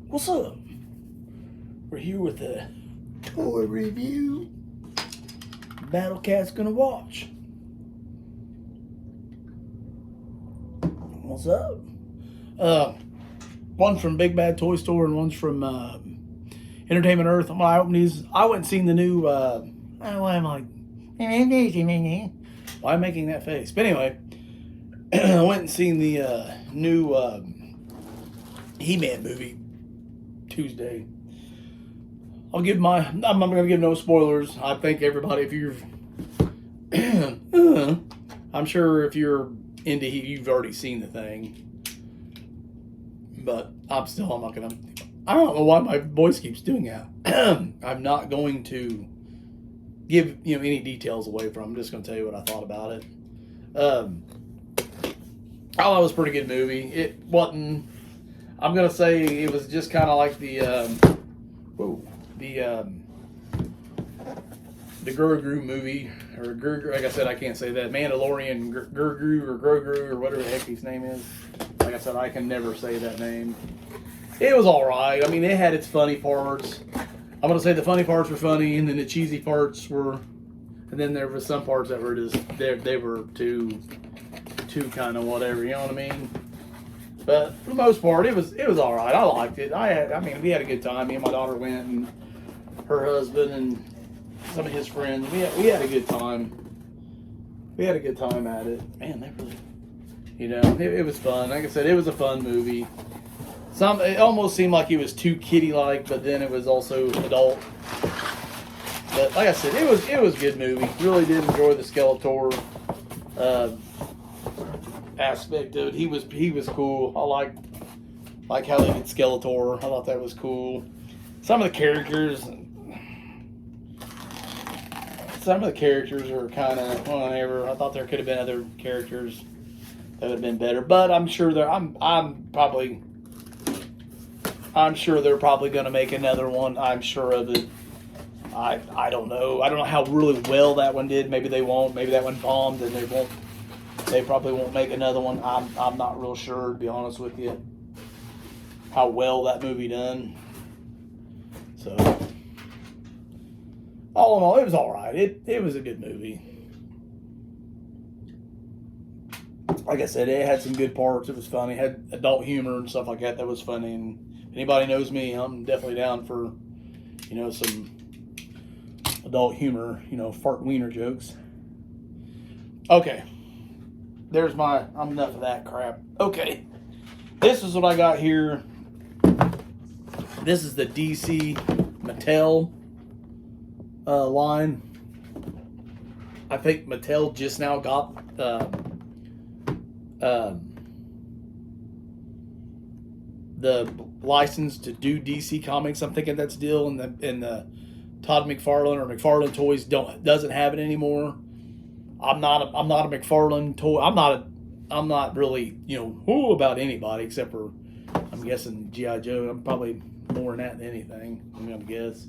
What's up? We're here with a toy review. Battle Cat's gonna watch. What's up? One's from Big Bad Toy Store and one's from Entertainment Earth. When I opened these, I went and seen the new. Why am I? Why am I making that face? But anyway, I went and seen the new He-Man movie Tuesday. I'm not going to give no spoilers. I think everybody, if you're, I'm sure if you're into He, you've already seen the thing. But I'm not going to, I don't know why my voice keeps doing that. I'm not going to give, any details away from it. I'm just going to tell you what I thought about it. I thought it was a pretty good movie. It wasn't, I'm going to say it was just kind of like the Grogu movie, or like I said, I can't say that, Mandalorian Grogu or Grogu or whatever the heck his name is. Like I said, I can never say that name. It was alright. I mean, it had its funny parts. I'm going to say the funny parts were funny, and then the cheesy parts were, and then there were some parts that were just, they were too kind of whatever, you know what I mean? But for the most part, it was all right. I liked it. We had a good time. Me and my daughter went, and her husband and some of his friends. We had a good time. We had a good time at it. Man, they really, it was fun. Like I said, it was a fun movie. It almost seemed like it was too kiddie-like, but then it was also adult. But like I said, it was a good movie. Really did enjoy the Skeletor aspect of it. He was cool. I like how they did Skeletor. I thought that was cool. Some of the characters are kind of whatever. I thought there could have been other characters that would have been better, but I'm sure I'm sure they're probably going to make another one. I'm sure of it. I don't know. I don't know how really well that one did. Maybe they won't. Maybe that one bombed and they won't. They probably won't make another one. I'm not real sure, to be honest with you, how well that movie done. So, all in all, it was all right. It was a good movie. Like I said, it had some good parts. It was funny. It had adult humor and stuff like that. That was funny. And if anybody knows me, I'm definitely down for, some adult humor, fart wiener jokes. Okay. I'm enough of that crap. Okay. This is what I got here. This is the DC Mattel line. I think Mattel just now got the license to do DC Comics. I'm thinking that's still in the Todd McFarlane or McFarlane Toys doesn't have it anymore. I'm not a McFarlane toy. I'm not really, about anybody except for, I'm guessing G.I. Joe. I'm probably more than that than anything, I'm going to guess.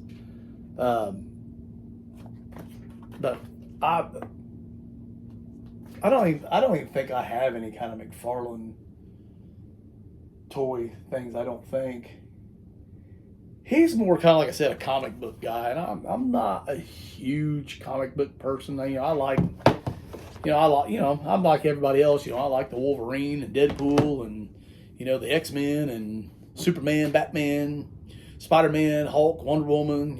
But I don't even think I have any kind of McFarlane toy things. I don't think. He's more kind of, like I said, a comic book guy, and I'm not a huge comic book person. I'm like everybody else. I like the Wolverine and Deadpool and the X-Men and Superman, Batman, Spider-Man, Hulk, Wonder Woman.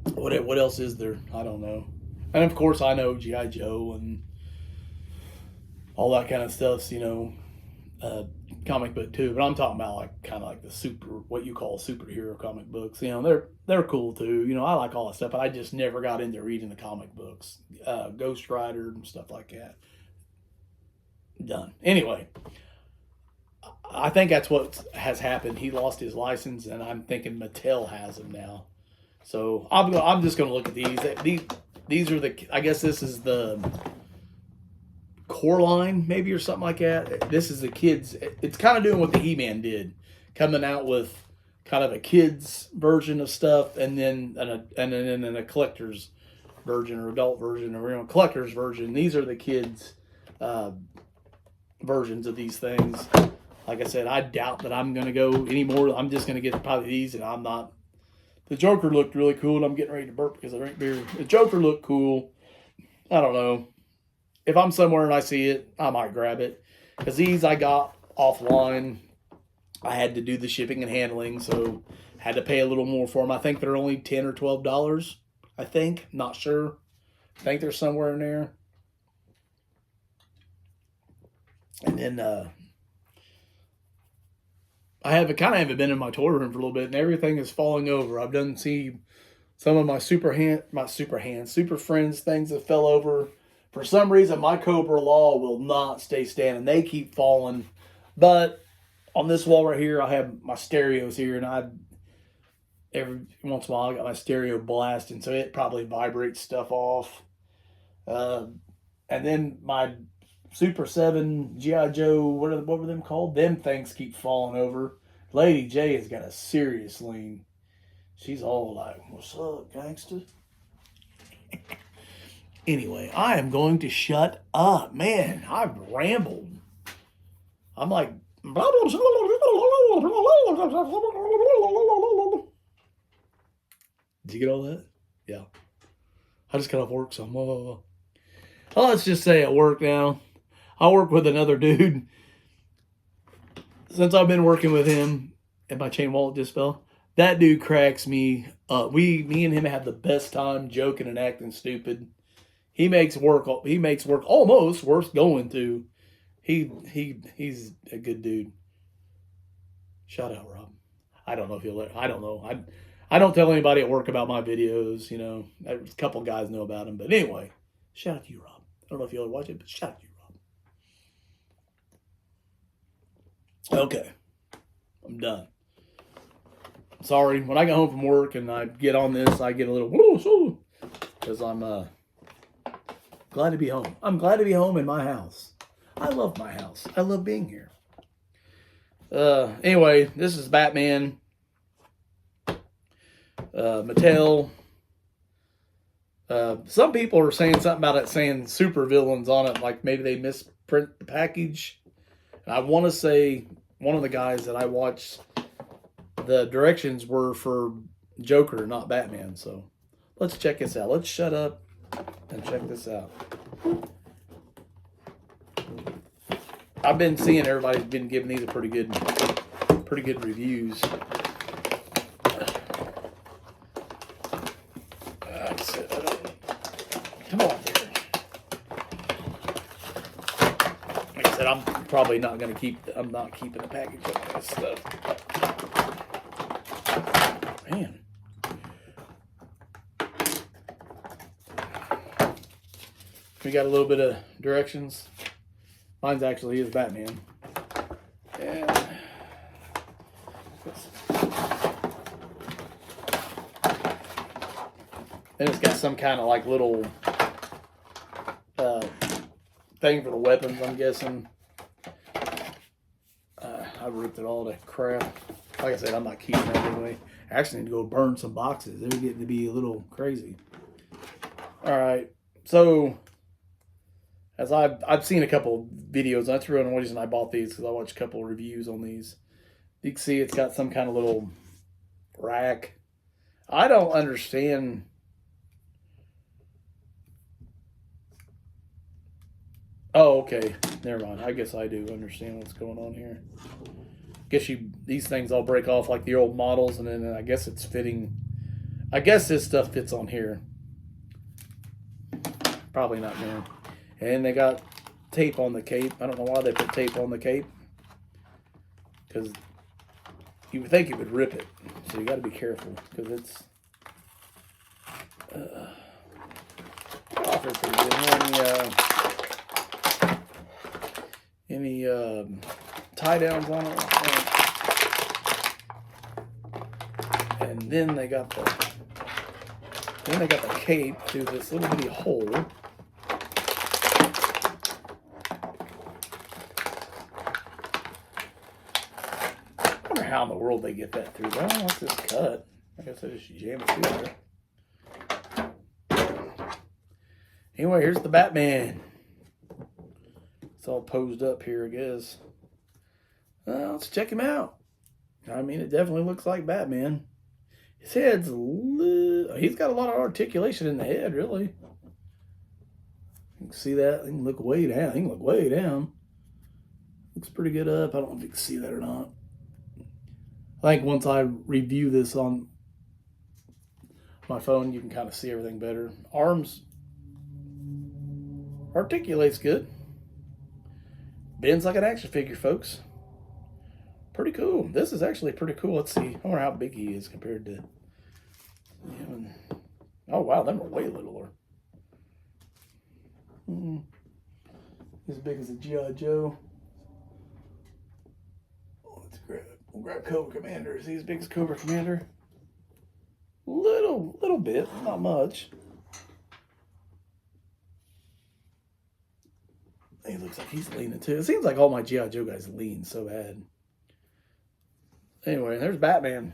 What else is there? I don't know. And of course, I know G.I. Joe and all that kind of stuff's comic book too. But I'm talking about kind of like the what you call superhero comic books. They're cool too. I like all that stuff, but I just never got into reading the comic books, Ghost Rider and stuff like that. Done. Anyway, I think that's what has happened. He lost his license, and I'm thinking Mattel has him now. So I'm just going to look at these. These are I guess this is the core line, maybe, or something like that. This is the kids. It's kind of doing what the He-Man did, coming out with kind of a kids version of stuff, and then a collector's version or adult version or collector's version. These are the kids versions of these things. Like I said, I doubt that I'm going to go anymore. I'm just going to get probably these, and I'm not. The Joker looked really cool, and I'm getting ready to burp because I drink beer. The Joker looked cool. I don't know. If I'm somewhere and I see it, I might grab it. Because these I got offline. I had to do the shipping and handling, so had to pay a little more for them. I think they're only $10 or $12. I think. Not sure. I think they're somewhere in there. And then I haven't been in my toy room for a little bit, and everything is falling over. I've done see some of my super friends things that fell over. For some reason, my Cobra Law will not stay standing. They keep falling. But on this wall right here, I have my stereos here, and every once in a while I got my stereo blasting, so it probably vibrates stuff off. And then my Super 7 G.I. Joe, what were them called? Them things keep falling over. Lady J has got a serious lean. She's all like, "What's up, gangster?" Anyway, I am going to shut up. Man, I've rambled. I'm like, did you get all that? Yeah. I just got off work, so let's just say at work now. I work with another dude. Since I've been working with him and my chain wallet just fell, that dude cracks me up. Me and him have the best time joking and acting stupid. He makes work almost worth going to. He's a good dude. Shout out, Rob. I don't know if I don't know. I don't tell anybody at work about my videos. You know, a couple guys know about them. But anyway, shout out to you, Rob. I don't know if you'll watch it, but shout out to you, Rob. Okay, I'm done. Sorry, when I get home from work and I get on this, I get a little woo because I'm glad to be home. I'm glad to be home in my house. I love my house. I love being here. Anyway, this is Batman. Mattel. Some people are saying something about it saying super villains on it, like maybe they misprint the package. And I want to say one of the guys that I watched, the directions were for Joker, not Batman. So let's check this out. Let's shut up and check this out. I've been seeing everybody's been giving these a pretty good reviews. Come on, here. Like I said, I'm probably not going to keep. I'm not keeping the package of this stuff. Man. We got a little bit of directions. Mine's actually is Batman. And then it's got some kind of like little thing for the weapons, I'm guessing. I ripped it all to crap. Like I said, I'm not keeping that anyway. I actually need to go burn some boxes. They're getting to be a little crazy. Alright, so as I've seen a couple videos. That's the real reason I bought these, because I watched a couple of reviews on these. You can see it's got some kind of little rack. I don't understand. Oh, okay. Never mind. I guess I do understand what's going on here. Guess these things all break off like the old models, and then I guess it's fitting. I guess this stuff fits on here. Probably not going. And they got tape on the cape. I don't know why they put tape on the cape, because you would think it would rip it. So you got to be careful, because it's pretty good. Any tie downs on it? And then they got the cape through this little bitty hole. I wonder how in the world they get that through. Well, what's this cut? I guess I just jam it through there. Anyway, here's the Batman. It's all posed up here, I guess. Let's check him out. I mean, it definitely looks like Batman. His head's he's got a lot of articulation in the head, really. You can see that. You can look way down. You can look way down. Looks pretty good up. I don't know if you can see that or not. I think once I review this on my phone, you can kind of see everything better. Arms articulates good. Bends like an action figure, folks. Pretty cool. This is actually pretty cool. Let's see. I wonder how big he is compared to him. Oh, wow. Them are way littler. As big as a G.I. Joe. Let's grab Cobra Commander. Is he as big as Cobra Commander? Little bit. Not much. He looks like he's leaning too. It seems like all my G.I. Joe guys lean so bad. Anyway, there's Batman.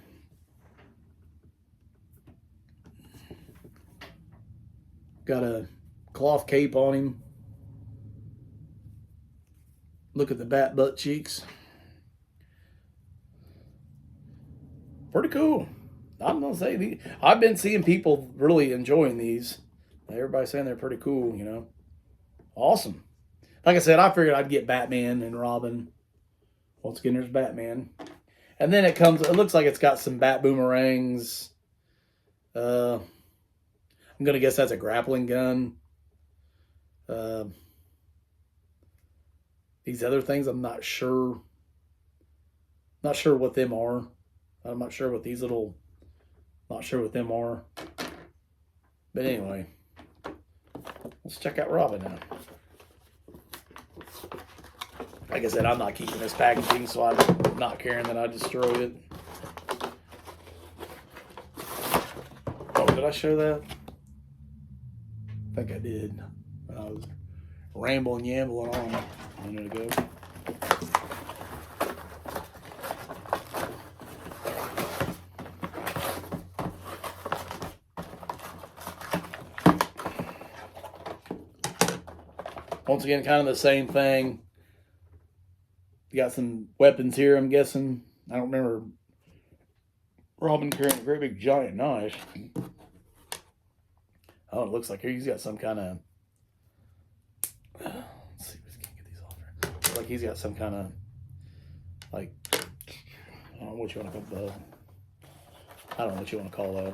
Got a cloth cape on him. Look at the bat butt cheeks. Pretty cool. I'm gonna say I've been seeing people really enjoying these. Everybody's saying they're pretty cool, you know. Awesome. Like I said, I figured I'd get Batman and Robin. Once again, there's Batman. And then it looks like it's got some bat boomerangs. I'm going to guess that's a grappling gun. These other things, I'm not sure. Not sure what them are. I'm not sure what these little, not sure what them are. But anyway, let's check out Robin now. Like I said, I'm not keeping this packaging, so I'm not caring that I destroy it. Oh, did I show that? I think I did. I was yambling on a minute ago. Once again, kind of the same thing. You got some weapons here, I'm guessing. I don't remember Robin carrying a great big giant knife. Oh, it looks like he's got some kind of... Let's see if we can get these off here. Looks like he's got some kind of, like, I don't know what you want to call that. I don't know what you want to call that.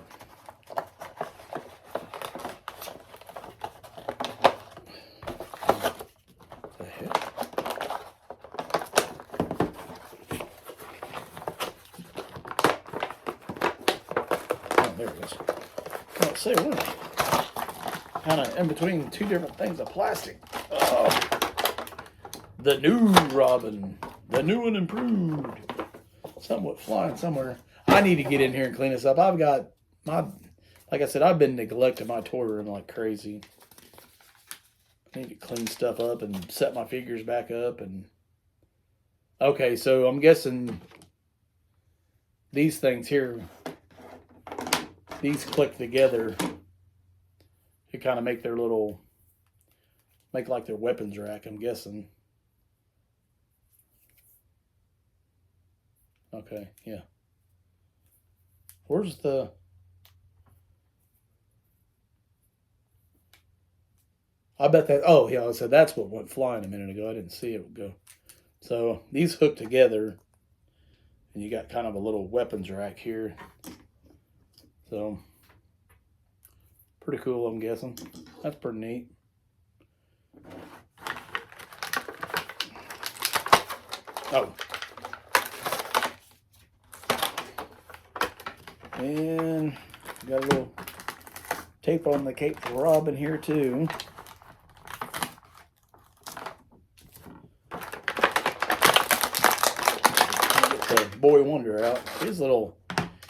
There it is. Can't say what. Kind of in between two different things of plastic. Oh. The new Robin. The new and improved. Somewhat flying somewhere. I need to get in here and clean this up. I've got my, like I said, I've been neglecting my toy room like crazy. I need to clean stuff up and set my figures back up. And okay, so I'm guessing these things here, these click together to kind of make their little, make like their weapons rack, I'm guessing. Okay, yeah. Where's the... I bet that... Oh, yeah, I said that's what went flying a minute ago. I didn't see it go. So these hook together, and you got kind of a little weapons rack here. So, pretty cool, I'm guessing. That's pretty neat. Oh. And got a little tape on the cape for Robin here too. Get the Boy Wonder out. His little,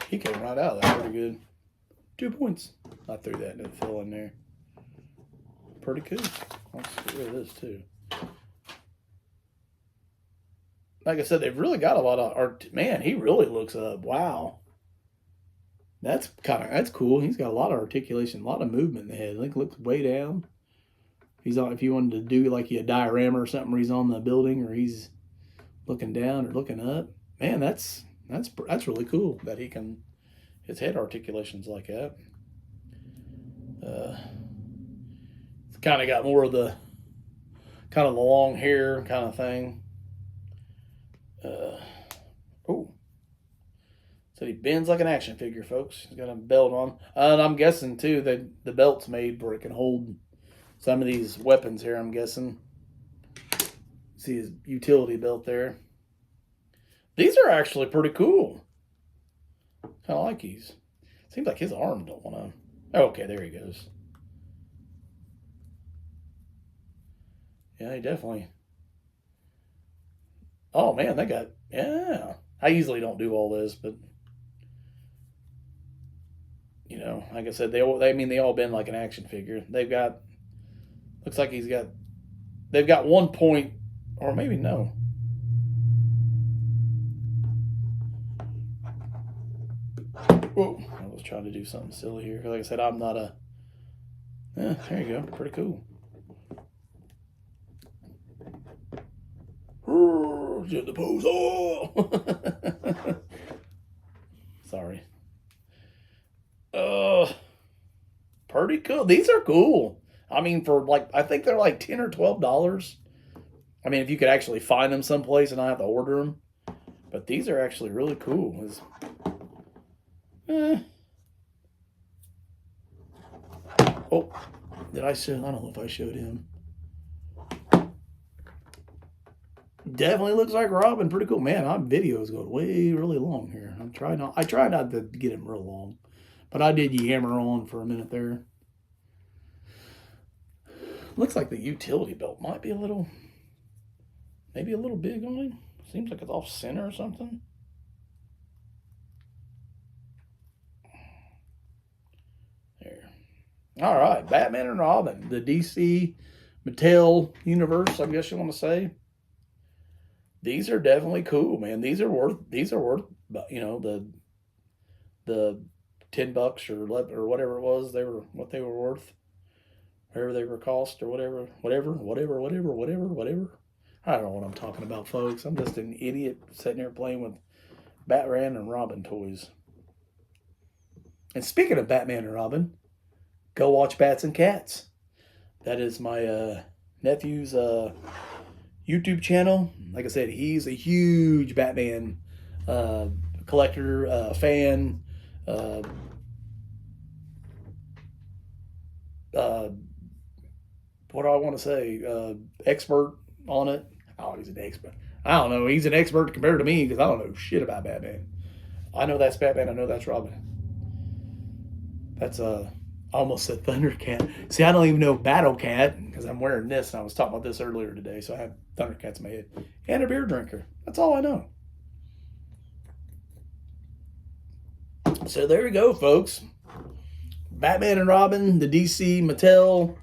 he came right out of that pretty good. 2 points. I threw that and it fell in there. Pretty cool. Let's get rid of this too. Like I said, they've really got a lot of art. Man, he really looks up. Wow. That's cool. He's got a lot of articulation, a lot of movement in the head. Like, looks way down. He's on, if you wanted to do like a diorama or something where he's on the building or he's looking down or looking up. Man, that's really cool that his head articulations like that. It's kind of got more of the kind of the long hair kind of thing. Oh, so he bends like an action figure, folks. He's got a belt on, and I'm guessing too that the belt's made where it can hold some of these weapons here. I'm guessing. See his utility belt there. These are actually pretty cool. Kind of like these. Seems like his arm don't want to. Okay, there he goes. Yeah, he definitely. Oh man, they got. Yeah, I usually don't do all this, but you know, like I said, they all been like an action figure. They've got. Looks like he's got. They've got 1 point, or maybe no. Whoa! I was trying to do something silly here. Like I said, I'm not a. Yeah, there you go. Pretty cool. Get the pose. Oh! Sorry. Pretty cool. These are cool. I mean, for like, I think they're like $10 or $12. I mean, if you could actually find them someplace and not have to order them. But these are actually really cool. Oh, did I show? I don't know if I showed him. Definitely looks like Robin. Pretty cool, man. Our videos go way really long here. I try not to get them real long, but I did yammer on for a minute there. Looks like the utility belt might be maybe a little big on him. Seems like it's off center or something. There. All right, Batman and Robin, the DC Mattel universe, I guess you want to say. These are definitely cool, man. These are worth, you know, the $10 or whatever it was what they were worth, whatever they were cost or whatever. I don't know what I'm talking about, folks. I'm just an idiot sitting here playing with Batman and Robin toys. And speaking of Batman and Robin, go watch Bats and Cats. That is my nephew's YouTube channel. Like I said, he's a huge Batman collector, fan. What do I want to say? Expert on it. Oh, he's an expert. I don't know. He's an expert compared to me because I don't know shit about Batman. I know that's Batman. I know that's Robin. That's I almost said Thundercat. See, I don't even know Battle Cat because I'm wearing this, and I was talking about this earlier today. So I have Thundercats in my head and a beer drinker. That's all I know. So there you go, folks. Batman and Robin, the DC Mattel.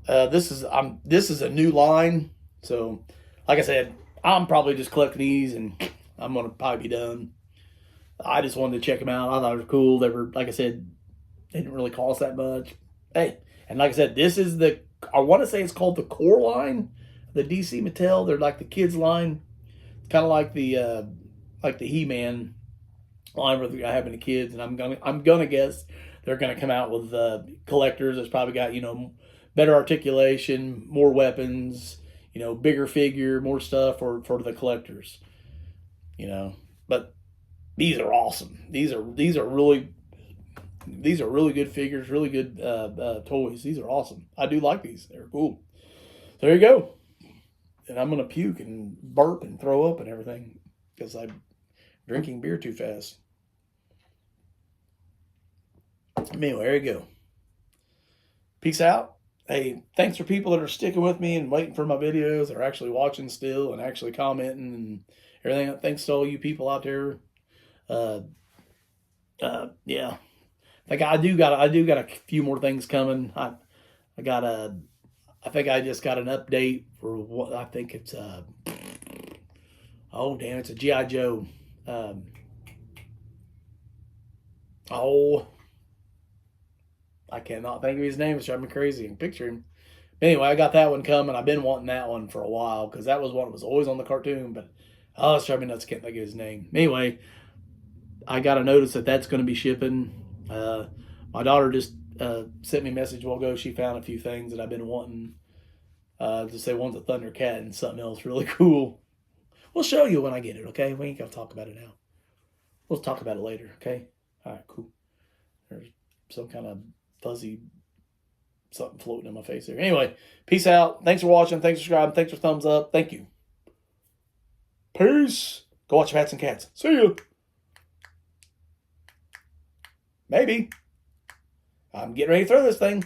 This is a new line. So, like I said, I'm probably just collecting these, and I'm gonna probably be done. I just wanted to check them out. I thought they were cool. They were, like I said, they didn't really cost that much. Hey, and like I said, this is I want to say it's called the core line, the DC Mattel. They're like the kids line. It's kind of like the He-Man line where I having the kids, and I'm gonna guess they're gonna come out with collectors that's probably got, you know, better articulation, more weapons, you know, bigger figure, more stuff for the collectors, you know. But these are awesome. These are really good figures, really good toys. These are awesome. I do like these. They're cool. So there you go. And I'm gonna puke and burp and throw up and everything because I'm drinking beer too fast. Anyway, there you go. Peace out. Hey, thanks for people that are sticking with me and waiting for my videos, or actually watching still and actually commenting and everything. Thanks to all you people out there. Yeah. Like I do got a few more things coming. I think I just got an update for what I think it's oh damn, it's a G.I. Joe. I cannot think of his name. It's driving me crazy and picture him. Anyway, I got that one coming. I've been wanting that one for a while because that was one that was always on the cartoon, but Oh, it's driving me nuts. I can't think of his name. Anyway, I got a notice that that's going to be shipping. My daughter just sent me a message a while ago. She found a few things that I've been wanting. To say one's a Thundercat and something else really cool. We'll show you when I get it, okay? We ain't going to talk about it now. We'll talk about it later, okay? All right, cool. There's some kind of fuzzy something floating in my face there. Anyway, peace out. Thanks for watching. Thanks for subscribing. Thanks for thumbs up. Thank you. Peace. Go watch Hats and Cats. See you. Maybe. I'm getting ready to throw this thing.